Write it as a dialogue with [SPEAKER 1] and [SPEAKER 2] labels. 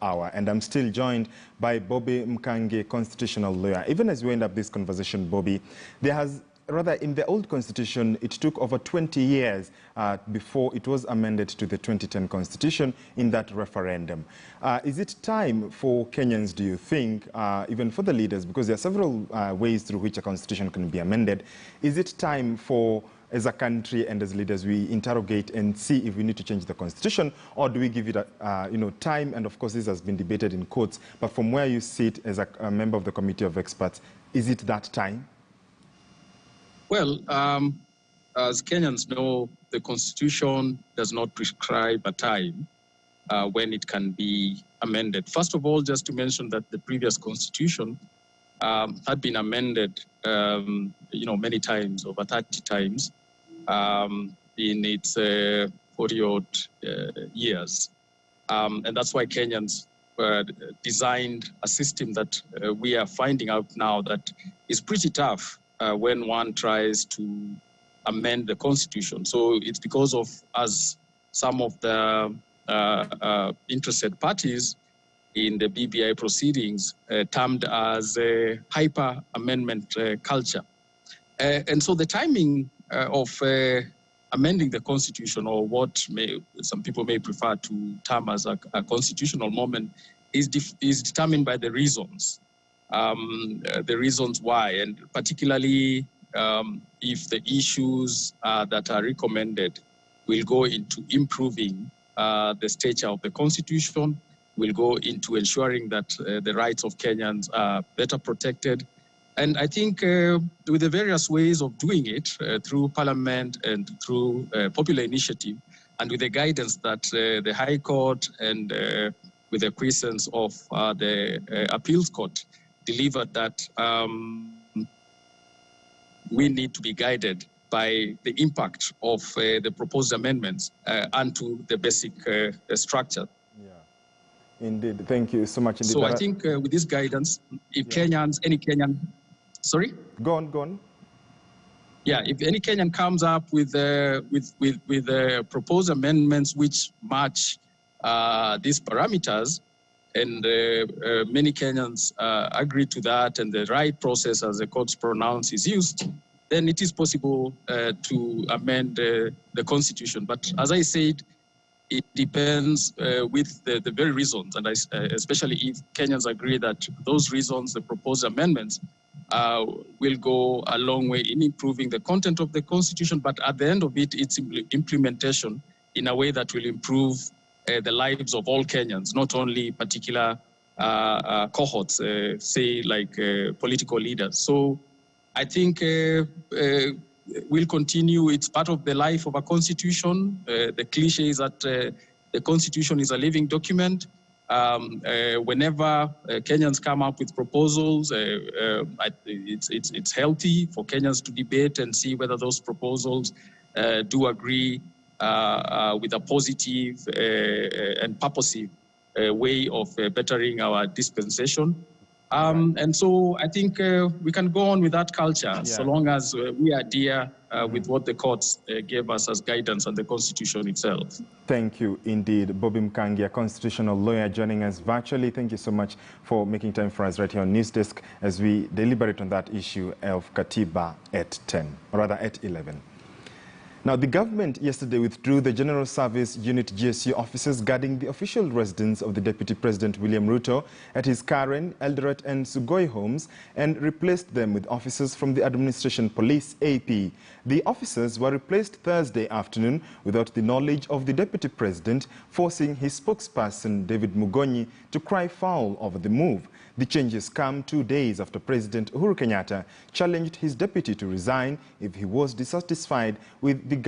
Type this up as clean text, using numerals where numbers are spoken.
[SPEAKER 1] hour, and I'm still joined by Bobby Mkange, constitutional lawyer. Even as we end up this conversation, Bobby, in the old constitution, it took over 20 years before it was amended to the 2010 constitution in that referendum. Is it time for Kenyans, do you think, even for the leaders, because there are several ways through which a constitution can be amended, is it time for, as a country and as leaders, we interrogate and see if we need to change the constitution, or do we give it time? And of course, this has been debated in courts, but from where you sit as a member of the committee of experts, is it that time?
[SPEAKER 2] Well, as Kenyans know, the Constitution does not prescribe a time when it can be amended. First of all, just to mention that the previous Constitution had been amended, many times, over 30 times, in its 40-odd years. And that's why Kenyans designed a system that we are finding out now that is pretty tough when one tries to amend the Constitution. So it's because of, as some of the interested parties in the BBI proceedings termed as a hyper-amendment culture. And so the timing of amending the Constitution, or what some people may prefer to term as a constitutional moment, is determined by the reasons. The reasons why, and particularly if the issues that are recommended will go into improving the stature of the Constitution, will go into ensuring that the rights of Kenyans are better protected. And I think with the various ways of doing it, through Parliament and through popular initiative, and with the guidance that the High Court and with the presence of the Appeals Court delivered, that we need to be guided by the impact of the proposed amendments onto the basic structure.
[SPEAKER 1] Yeah, indeed. Thank you so much. Indeed.
[SPEAKER 2] So I think with this guidance, if Kenyans, any Kenyan, sorry?
[SPEAKER 1] Go on.
[SPEAKER 2] Yeah, if any Kenyan comes up with proposed amendments which match these parameters, and many Kenyans agree to that, and the right process, as the courts pronounce, is used, then it is possible to amend the Constitution. But as I said, it depends with the very reasons, and especially if Kenyans agree that those reasons, the proposed amendments, will go a long way in improving the content of the Constitution, but at the end of it, its implementation in a way that will improve the lives of all Kenyans, not only particular cohorts, say like political leaders. So I think we'll continue. It's part of the life of a constitution. The cliche is that the Constitution is a living document. Whenever Kenyans come up with proposals, it's healthy for Kenyans to debate and see whether those proposals do agree with a positive and purposive way of bettering our dispensation. And so I think we can go on with that culture, so long as we adhere with what the courts gave us as guidance on the Constitution itself.
[SPEAKER 1] Thank you indeed. Bobby Mkange, a constitutional lawyer, joining us virtually. Thank you so much for making time for us right here on News Desk as we deliberate on that issue of Katiba at 10, or rather at 11. Now, the government yesterday withdrew the General Service Unit GSU officers guarding the official residence of the Deputy President William Ruto at his Karen, Eldoret and Sugoi homes and replaced them with officers from the Administration Police AP. The officers were replaced Thursday afternoon without the knowledge of the Deputy President, forcing his spokesperson David Mugonyi to cry foul over the move. The changes come 2 days after President Uhuru Kenyatta challenged his deputy to resign if he was dissatisfied with the